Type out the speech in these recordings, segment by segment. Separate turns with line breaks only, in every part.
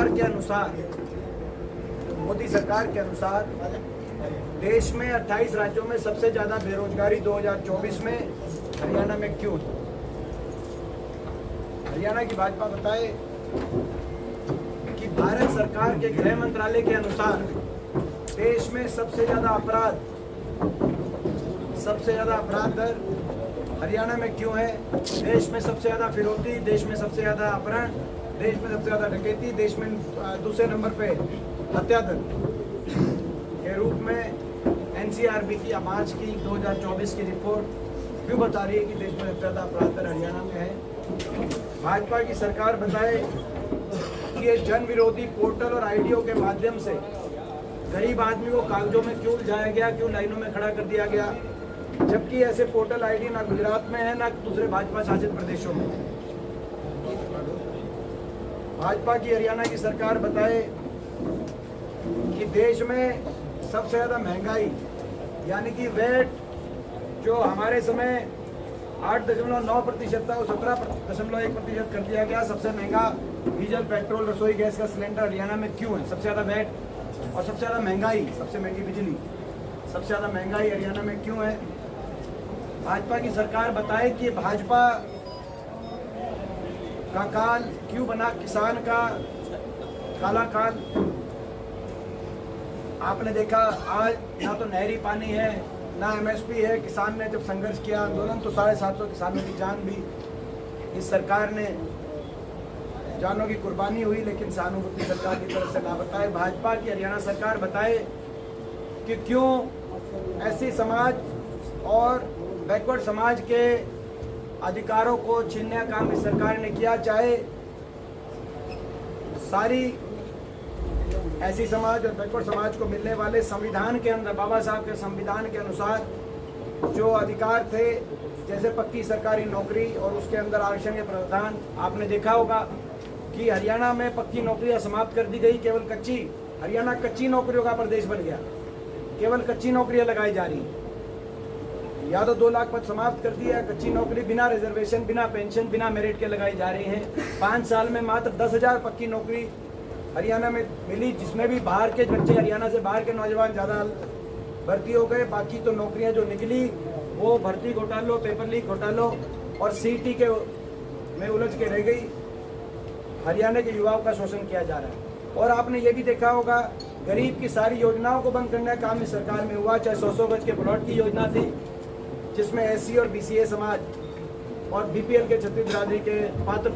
सरकार के अनुसार, मोदी सरकार के अनुसार देश में 28 राज्यों में सबसे ज़्यादा बेरोजगारी 2024 में हरियाणा में क्यों है? हरियाणा की भाजपा बताए कि भारत सरकार के गृह मंत्रालय के अनुसार देश में सबसे ज़्यादा अपराध दर हरियाणा में क्यों है? देश में सबसे ज़्यादा फिरौती, देश में सबसे ज़्यादा अपहरण, देश में सबसे ज़्यादा डकैती, देश में दूसरे नंबर पे हत्या दर के रूप में एनसीआरबी की मार्च की 2024 की रिपोर्ट क्यों बता रही है कि देश में सबसे ज़्यादा अपराध दर हरियाणा में है? भाजपा की सरकार बताए कि ये जन विरोधी पोर्टल और आईडीओ के माध्यम से गरीब आदमी को कागजों में क्यों उलझाया गया, क्यों लाइनों में खड़ा कर दिया गया, जबकि ऐसे पोर्टल आईडी ना गुजरात में है ना दूसरे भाजपा शासित प्रदेशों में। भाजपा की हरियाणा की सरकार बताए कि देश में सबसे ज़्यादा महंगाई यानी कि वेट जो हमारे समय 8.9% था वो 17.1% कर दिया गया। सबसे महंगा डीजल, पेट्रोल, रसोई गैस का सिलेंडर हरियाणा में क्यों है? सबसे ज़्यादा वेट और सबसे ज़्यादा महंगाई, सबसे महंगी बिजली, सबसे ज़्यादा महंगाई हरियाणा में क्यों है? भाजपा की सरकार बताए कि भाजपा का काल क्यों बना, किसान का काला काल। आपने देखा आज ना तो नहरी पानी है ना एमएसपी है। किसान ने जब संघर्ष किया आंदोलन तो 750 किसानों की जान भी इस सरकार ने, जानों की कुर्बानी हुई, लेकिन सहानुभूति सरकार की तरफ से ना बताए। भाजपा की हरियाणा सरकार बताए कि क्यों ऐसी समाज और बैकवर्ड समाज के अधिकारों को छीनने का काम इस सरकार ने किया। चाहे सारी ऐसी समाज और बैकवर्ड समाज को मिलने वाले संविधान के अंदर, बाबा साहब के संविधान के अनुसार जो अधिकार थे, जैसे पक्की सरकारी नौकरी और उसके अंदर आरक्षण के प्रावधान। आपने देखा होगा कि हरियाणा में पक्की नौकरियां समाप्त कर दी गई, केवल कच्ची। हरियाणा कच्ची नौकरियों का प्रदेश बन गया, केवल कच्ची नौकरियां लगाई जा रही। या तो 2 लाख पद समाप्त कर दिया, कच्ची नौकरी बिना रिजर्वेशन, बिना पेंशन, बिना मेरिट के लगाई जा रही हैं। 5 साल में मात्र 10,000 पक्की नौकरी हरियाणा में मिली, जिसमें भी बाहर के बच्चे, हरियाणा से बाहर के नौजवान ज़्यादा भर्ती हो गए। बाकी तो नौकरियां जो निकली वो भर्ती घोटालों, पेपर लीक घोटालों और सीटी के में उलझ के रह गई। हरियाणा के युवाओं का शोषण किया जा रहा है। और आपने ये भी देखा होगा, गरीब की सारी योजनाओं को बंद करने का काम इस सरकार में हुआ। चाहे 100 गज के प्लॉट की योजना थी, जिसमें एससी और बीसीए समाज और बीपीएल के छत्तीस बिरादरी के पात्र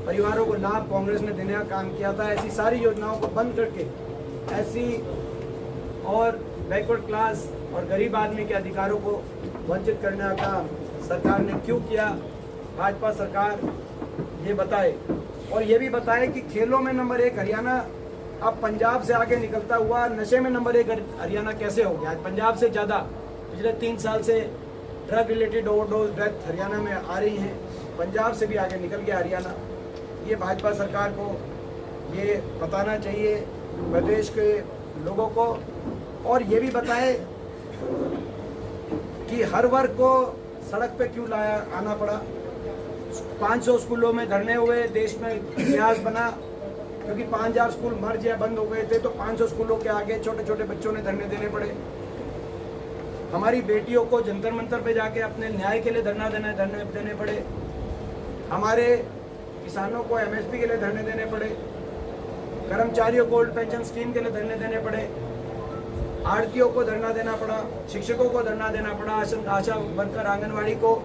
परिवारों को लाभ कांग्रेस ने देने का काम किया था। ऐसी सारी योजनाओं को बंद करके ऐसी और बैकवर्ड क्लास और गरीब आदमी के अधिकारों को वंचित करने का काम सरकार ने क्यों किया? भाजपा सरकार ये बताए। और ये भी बताए कि खेलों में नंबर 1 हरियाणा अब पंजाब से आगे निकलता हुआ नशे में नंबर 1 हरियाणा कैसे हो गया? पंजाब से ज़्यादा पिछले 3 साल से drug related overdose death Haryana में आ रही हैं। पंजाब से भी आगे निकल गया हरियाणा। ये भाजपा सरकार को ये बताना चाहिए प्रदेश के लोगों को। और ये भी बताए कि हर वर्ग को सड़क पे क्यों आना पड़ा। 500 स्कूलों में धरने हुए, देश में इतिहास बना, क्योंकि 5000 स्कूल मर्ज या बंद हो गए थे, तो 500 स्कूलों के आगे छोटे छोटे बच्चों ने धरने देने पड़े। हमारी बेटियों को जंतर मंतर पे जाके अपने न्याय के लिए धरने देने पड़े। हमारे किसानों को एमएसपी के लिए धरने देने पड़े। कर्मचारियों को ओल्ड पेंशन स्कीम के लिए धरने देने पड़े। आड़तियों को धरना देना पड़ा, शिक्षकों को धरना देना पड़ा, आशा वर्कर, आंगनवाड़ी को,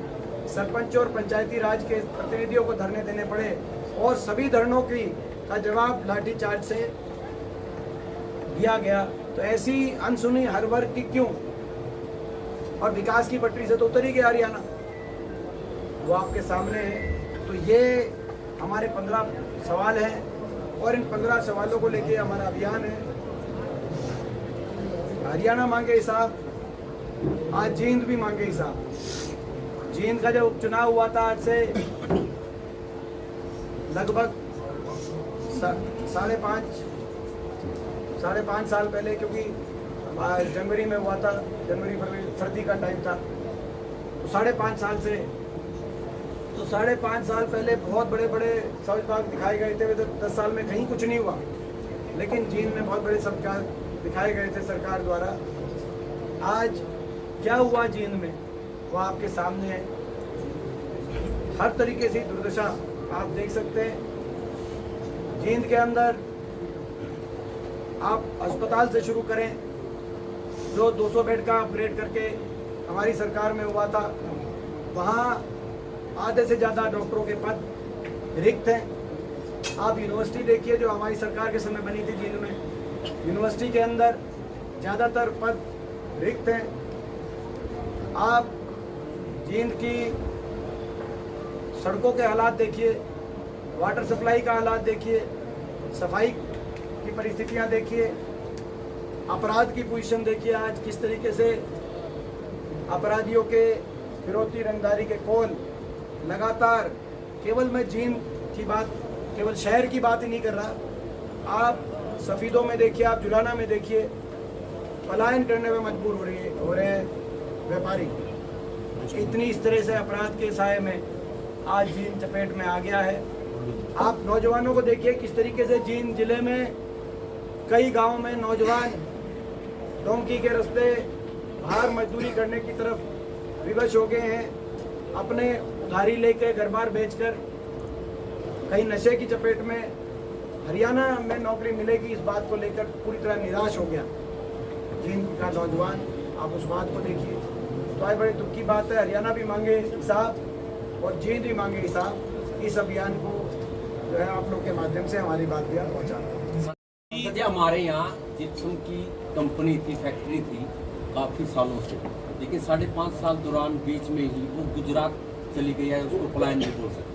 सरपंच और पंचायती राज के प्रतिनिधियों को धरने देने पड़े। और सभी धरनों का जवाब लाठीचार्ज से दिया गया। तो ऐसी अनसुनी हर वर्ग की क्यों? और विकास की पटरी से तो उतर ही गया हरियाणा, वो आपके सामने है। तो ये हमारे 15 सवाल हैं और इन 15 सवालों को लेके हमारा अभियान है। हरियाणा मांगे हिसाब, आज जींद भी मांगे हिसाब। जींद का जब उपचुनाव हुआ था आज से लगभग 5.5 साल पहले, क्योंकि जनवरी में हुआ था, जनवरी फरवरी सर्दी का टाइम था, तो 5.5 साल से तो 5.5 साल पहले बहुत बड़े बड़े सब बाग दिखाए गए थे, तो 10 साल में कहीं कुछ नहीं हुआ। लेकिन जींद में बहुत बड़े सब दिखाए गए थे सरकार द्वारा। आज क्या हुआ जींद में वो आपके सामने है। हर तरीके से दुर्दशा आप देख सकते हैं। जींद के अंदर आप अस्पताल से शुरू करें, जो 200 बेड का अपग्रेड करके हमारी सरकार में हुआ था, वहाँ आधे से ज़्यादा डॉक्टरों के पद रिक्त हैं। आप यूनिवर्सिटी देखिए जो हमारी सरकार के समय बनी थी जींद में, यूनिवर्सिटी के अंदर ज़्यादातर पद रिक्त हैं। आप जींद की सड़कों के हालात देखिए, वाटर सप्लाई का हालात देखिए, सफाई की परिस्थितियां देखिए, अपराध की पोजीशन देखिए। आज किस तरीके से अपराधियों के फिरौती रंगदारी के कॉल लगातार, केवल मैं जींद की बात, केवल शहर की बात ही नहीं कर रहा, आप सफीदों में देखिए, आप जुलाना में देखिए, पलायन करने में मजबूर हो रहे हैं व्यापारी। इतनी इस तरह से अपराध के साए में आज जींद चपेट में आ गया है। आप नौजवानों को देखिए किस तरीके से जींद जिले में कई गांवों में नौजवान डोंकी के रास्ते बाहर मजदूरी करने की तरफ विवश हो गए हैं, अपने उधारी लेकर घर बार बेचकर, कहीं नशे की चपेट में। हरियाणा में नौकरी मिलेगी इस बात को लेकर पूरी तरह निराश हो गया जींद का नौजवान। आप उस बात को देखिए, तो आज बड़े दुख की बात है। हरियाणा भी मांगे हिसाब और जींद भी मांगे हिसाब। इस अभियान को जो है आप लोग के माध्यम से हमारी बात भी पहुँचाना।
हमारे यहाँ जिप्सम की कंपनी थी, फैक्ट्री थी काफ़ी सालों से, लेकिन 5.5 साल दौरान बीच में ही वो गुजरात चली गई है, उसको पलायन नहीं बोल सकते।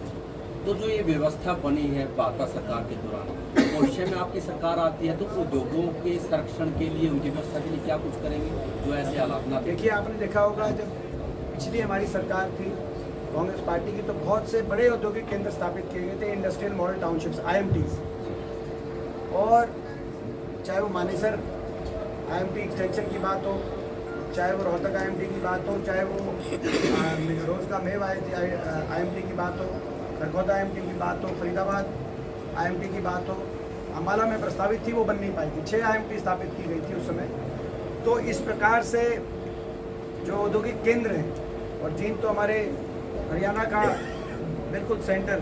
तो जो ये व्यवस्था बनी है भाजपा सरकार के दौरान, भविष्य में आपकी सरकार आती है तो उद्योगों के संरक्षण के लिए, उनकी व्यवस्था के लिए क्या कुछ करेंगे जो ऐसे हालात ना? देखिए,
आपने देखा होगा जब पिछली हमारी सरकार थी कांग्रेस पार्टी की, तो बहुत से बड़े औद्योगिक केंद्र स्थापित किए गए थे, इंडस्ट्रियल मॉडल टाउनशिप्स, IMTs। और चाहे वो मानेसर IMT एक्सटेंशन की बात हो, चाहे वो रोहतक IMT की बात हो, चाहे वो रोज का मेव IMT की बात हो, खरगोदा IMT की बात हो, फरीदाबाद IMT की बात हो, अम्बाला में प्रस्तावित थी, वो बन नहीं पाई थी। 6 IMT स्थापित की गई थी उस समय। तो इस प्रकार से जो औद्योगिक केंद्र हैं, और जींद तो हमारे हरियाणा का बिल्कुल सेंटर,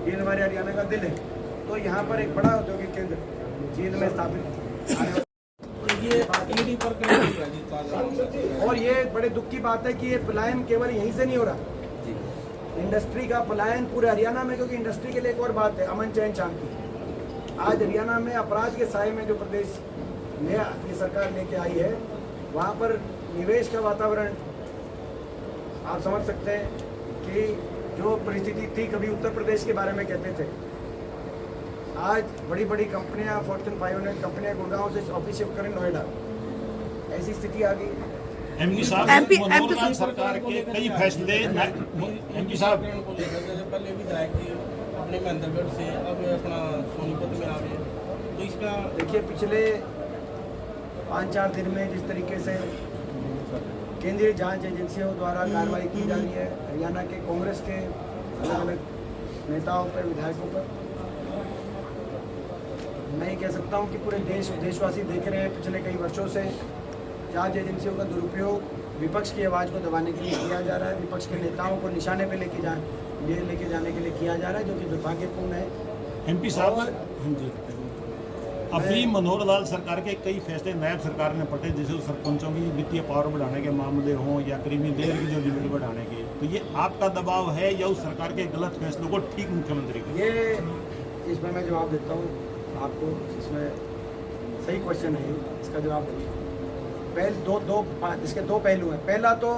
जींद हमारे हरियाणा का दिल है, तो यहाँ पर एक बड़ा औद्योगिक केंद्र जींद में स्थापित और ये बड़े दुख की बात है कि ये पलायन केवल यहीं से नहीं हो रहा, इंडस्ट्री का पलायन पूरे हरियाणा में। क्योंकि इंडस्ट्री के लिए एक और बात है, अमन चैन शांति। आज हरियाणा में अपराध के साए में जो प्रदेश में अपनी सरकार लेके आई है, वहाँ पर निवेश का वातावरण आप समझ सकते हैं कि जो परिस्थिति थी, कभी उत्तर प्रदेश के बारे में कहते थे, आज बड़ी बड़ी कंपनियां, फॉर्च्यून 500 कंपनियां गुड़गांव से ऑफिस शिफ्ट करें नोएडा, ऐसी स्थिति आ गई।
MP साहब, मनोहर लाल सरकार के कई फैसले, MP साहब
पहले विधायक थे अपने महेंद्रगढ़ से, अब अपना सोनीपत में आ गए, तो इसका
देखिए पिछले 5-4 दिन में जिस तरीके से केंद्रीय जांच एजेंसियों द्वारा कार्रवाई की जा रही है हरियाणा के कांग्रेस के अलग अलग नेताओं पर, विधायकों पर, मैं ये कह सकता हूँ कि पूरे देशवासी देख रहे हैं पिछले कई वर्षों से जांच एजेंसियों का दुरुपयोग विपक्ष की आवाज़ को दबाने के लिए किया जा रहा है, विपक्ष के नेताओं को निशाने पे लेके जाने के लिए किया जा रहा है, जो कि दुर्भाग्यपूर्ण है।
MP साहब, अभी मनोहर लाल सरकार के कई फैसले नायब सरकार ने पटे, जैसे सरपंचों की वित्तीय पावर बढ़ाने के मामले हों या क्रीमी लेयर की जो लिमिट बढ़ाने के, तो ये आपका दबाव है या उस सरकार के गलत फैसलों को ठीक मुख्यमंत्री को?
ये इसमें मैं जवाब देता हूँ आपको, इसमें सही क्वेश्चन है, इसका जवाब देखिए। इसके दो पहलू हैं। पहला तो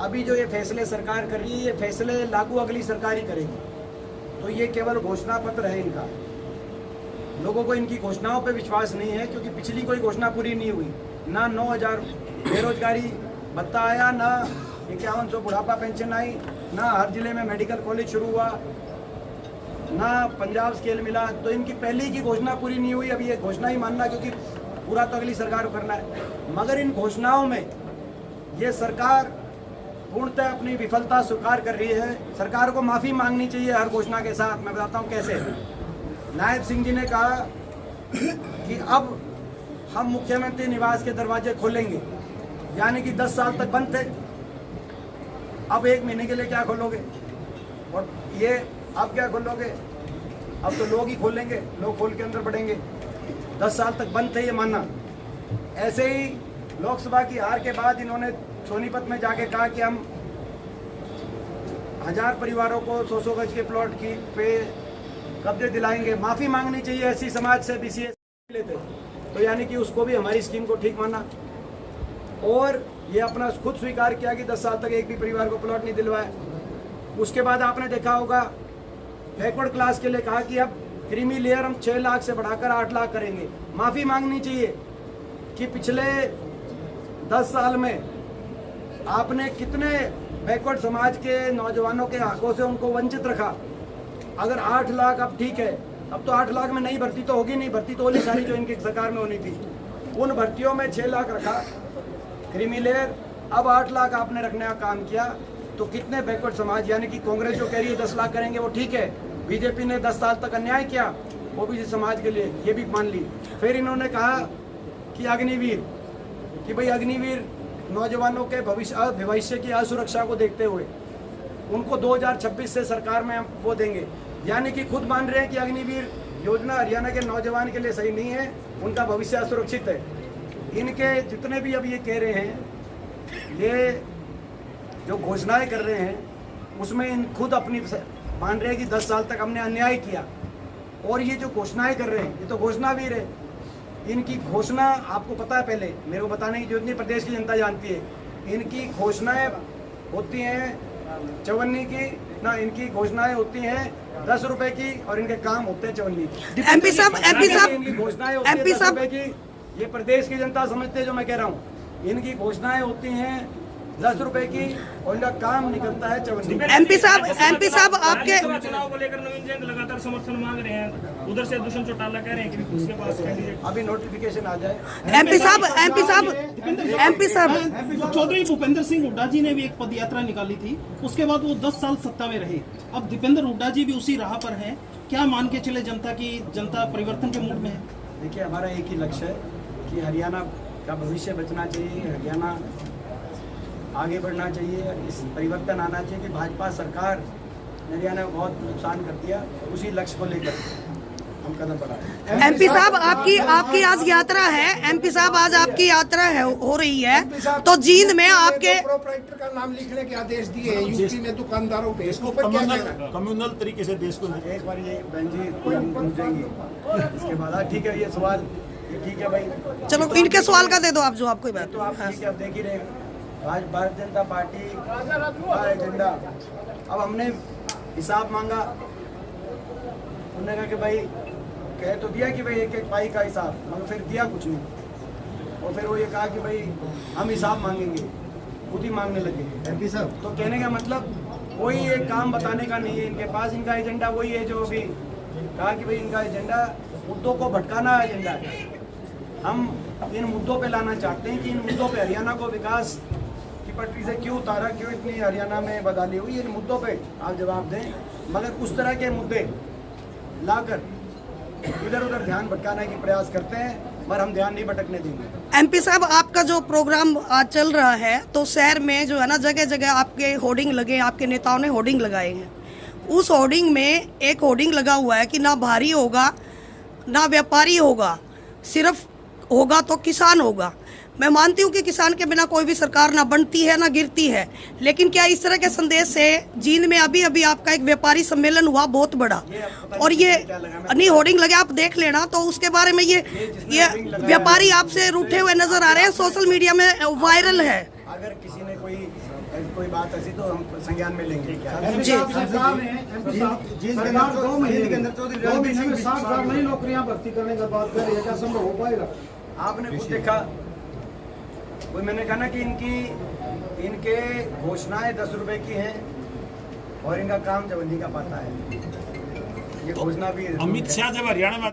अभी जो ये फैसले सरकार कर रही है, ये फैसले लागू अगली सरकार ही करेगी, तो ये केवल घोषणा पत्र है इनका। लोगों को इनकी घोषणाओं पे विश्वास नहीं है, क्योंकि पिछली कोई घोषणा पूरी नहीं हुई। ना 9,000 बेरोजगारी भत्ता आया, ना 5100 बुढ़ापा पेंशन आई, ना हर जिले में मेडिकल कॉलेज शुरू हुआ, ना पंजाब स्केल मिला। तो इनकी पहली की घोषणा पूरी नहीं हुई, अभी ये घोषणा ही मानना, क्योंकि पूरा तो अगली सरकार को करना है। मगर इन घोषणाओं में ये सरकार पूर्णतः अपनी विफलता स्वीकार कर रही है। सरकार को माफ़ी मांगनी चाहिए हर घोषणा के साथ। मैं बताता हूँ कैसे। नायब सिंह जी ने कहा कि अब हम मुख्यमंत्री निवास के दरवाजे खोलेंगे, यानी कि 10 साल तक बंद थे, अब 1 महीने के लिए क्या खोलोगे? और ये अब क्या खोलोगे? अब तो लोग ही खोलेंगे, लोग खोल के अंदर बढ़ेंगे। 10 साल तक बंद थे, ये मानना। ऐसे ही लोकसभा की हार के बाद इन्होंने सोनीपत में जाके कहा कि हम 1000 परिवारों को 100 गज के प्लॉट की पे कब्जे दिलाएंगे। माफ़ी मांगनी चाहिए ऐसी समाज से BCS लेते, तो यानी कि उसको भी हमारी स्कीम को ठीक माना। और ये अपना खुद स्वीकार किया कि 10 साल तक एक भी परिवार को प्लॉट नहीं दिलवाया। उसके बाद आपने देखा होगा बैकवर्ड क्लास के लिए कहा कि अब क्रीमी लेयर हम 6 लाख से बढ़ाकर 8 लाख करेंगे। माफ़ी मांगनी चाहिए कि पिछले 10 साल में आपने कितने बैकवर्ड समाज के नौजवानों के हकों से उनको वंचित रखा। अगर 8 लाख अब ठीक है, अब तो 8 लाख में नई भर्ती तो होगी नहीं, भर्ती तो होनी सारी जो इनकी सरकार में होनी थी। उन भर्तियों में 6 लाख रखा क्रीमी लेयर, अब 8 लाख आपने रखने का काम किया। तो कितने बैकवर्ड समाज, यानी कि कांग्रेस जो कह रही है 10 लाख करेंगे वो ठीक है, बीजेपी ने 10 साल तक अन्याय किया ओबीसी समाज के लिए, ये भी मान ली। फिर इन्होंने कहा कि अग्निवीर, कि भाई अग्निवीर नौजवानों के भविष्य की असुरक्षा को देखते हुए उनको 2026 से सरकार में हम वो देंगे। यानी कि खुद मान रहे हैं कि अग्निवीर योजना हरियाणा के नौजवान के लिए सही नहीं है, उनका भविष्य असुरक्षित है। इनके जितने भी अब ये कह रहे हैं, ये जो घोषणाएं कर रहे हैं उसमें इन खुद अपनी मान रहे हैं कि 10 साल तक हमने अन्याय किया। और ये जो घोषणाएं कर रहे हैं ये तो घोषणावीर है। इनकी घोषणा आपको पता है, पहले मेरे को बताने की जरूरत नहीं, प्रदेश की जनता जानती है। इनकी घोषणाएं होती हैं 54 की ना, इनकी घोषणाएं होती हैं 10 रुपए की और इनके काम होते हैं 54।
MP साहब
इनकी घोषणाएं होती हैं 10 रुपए की, ये प्रदेश की जनता समझते हैं जो मैं कह रहा हूँ। इनकी घोषणाएं होती हैं 10 रुपए की और इनका काम निकलता है 54।
MP साहब आपके
चुनाव को लेकर नवीन जैन लगातार समर्थन मांग रहे हैं, उधर से दुष्यंत चौटाला कह रहे हैं कि उसके पास कैंडिडेट
अभी नोटिफिकेशन आ जाए।
MP साहब
चौधरी भूपेंद्र सिंह हुड्डा जी ने भी एक पद यात्रा निकाली थी, उसके बाद वो 10 साल सत्ता में रहे। अब दीपेंद्र हुड्डा जी भी उसी राह पर हैं, क्या मान के चले जनता परिवर्तन के मूड में है?
देखिए, हमारा एक ही लक्ष्य है कि हरियाणा का भविष्य बचना चाहिए, हरियाणा आगे बढ़ना चाहिए, इस परिवर्तन आना चाहिए कि भाजपा सरकार ने हरियाणा को बहुत नुकसान कर दिया। उसी लक्ष्य को लेकर हम कदम बढ़ा रहे हैं।
MP साहब आपकी आज यात्रा है, MP साहब आज आपकी यात्रा है हो रही है, तो जींद में आपके
प्रोप्राइटर का नाम लिखने के आदेश दिए हैं यूपी में दुकानदारों पे, इसके ऊपर क्या कहना है?
कम्युनल तरीके से देश को
एक बार ये बहन जी पूछेंगी, इसके बाद ठीक है ये सवाल, ये ठीक है भाई,
चलो इनके सवाल का दे दो आप, जो आप कोई बात।
तो आप ठीक है, अब देख ही रहे आज भारतीय जनता पार्टी का एजेंडा। अब हमने हिसाब मांगा, उन्होंने कहा कि भाई कह तो दिया कि भाई एक पाई का हिसाब, मगर फिर दिया कुछ नहीं। और फिर वो ये कहा कि भाई हम हिसाब मांगेंगे, खुद ही मांगने लगे MP साहब। तो कहने का मतलब कोई एक काम बताने का नहीं है इनके पास। इनका एजेंडा वही है जो अभी कहा कि भाई इनका एजेंडा मुद्दों को भटकाना एजेंडा है। हम इन मुद्दों पे लाना चाहते हैं कि इन मुद्दों पे हरियाणा को विकास की पटरी से क्यों उतारा, क्यों इतनी हरियाणा में बदहाली हुई, इन मुद्दों पे आप जवाब दें। मगर उस तरह के मुद्दे लाकर इधर उधर ध्यान भटकाने की प्रयास करते हैं, पर हम ध्यान नहीं भटकने देंगे।
MP साहब आपका जो प्रोग्राम आज चल रहा है, तो शहर में जो है ना जगह जगह आपके होर्डिंग लगे, आपके नेताओं ने होर्डिंग लगाए हैं। उस होर्डिंग में एक होर्डिंग लगा हुआ है कि ना भारी होगा ना व्यापारी होगा, सिर्फ होगा तो किसान होगा। मैं मानती हूँ कि किसान के बिना कोई भी सरकार ना बनती है ना गिरती है, लेकिन क्या इस तरह के संदेश से जींद में अभी आपका एक व्यापारी सम्मेलन हुआ बहुत बड़ा, और ये नहीं होर्डिंग लगे, आप देख लेना, तो उसके बारे में ये व्यापारी आपसे रूठे हुए नजर आ रहे हैं, सोशल मीडिया में वायरल है।
अगर किसी ने कोई बात ऐसी तो हम संज्ञान में लेंगे।
सरकार 2 महीने के अंदर 7,000 नई नौकरियां भर्ती करने का बात कर रही है, क्या संभव हो पाएगा?
आपने कुछ देखा, वही मैंने कहा ना कि इनके घोषणाएं 10 रुपए की हैं और इनका काम 54 का पाता है। ये घोषणा भी
अमित शाह जब हरियाणा में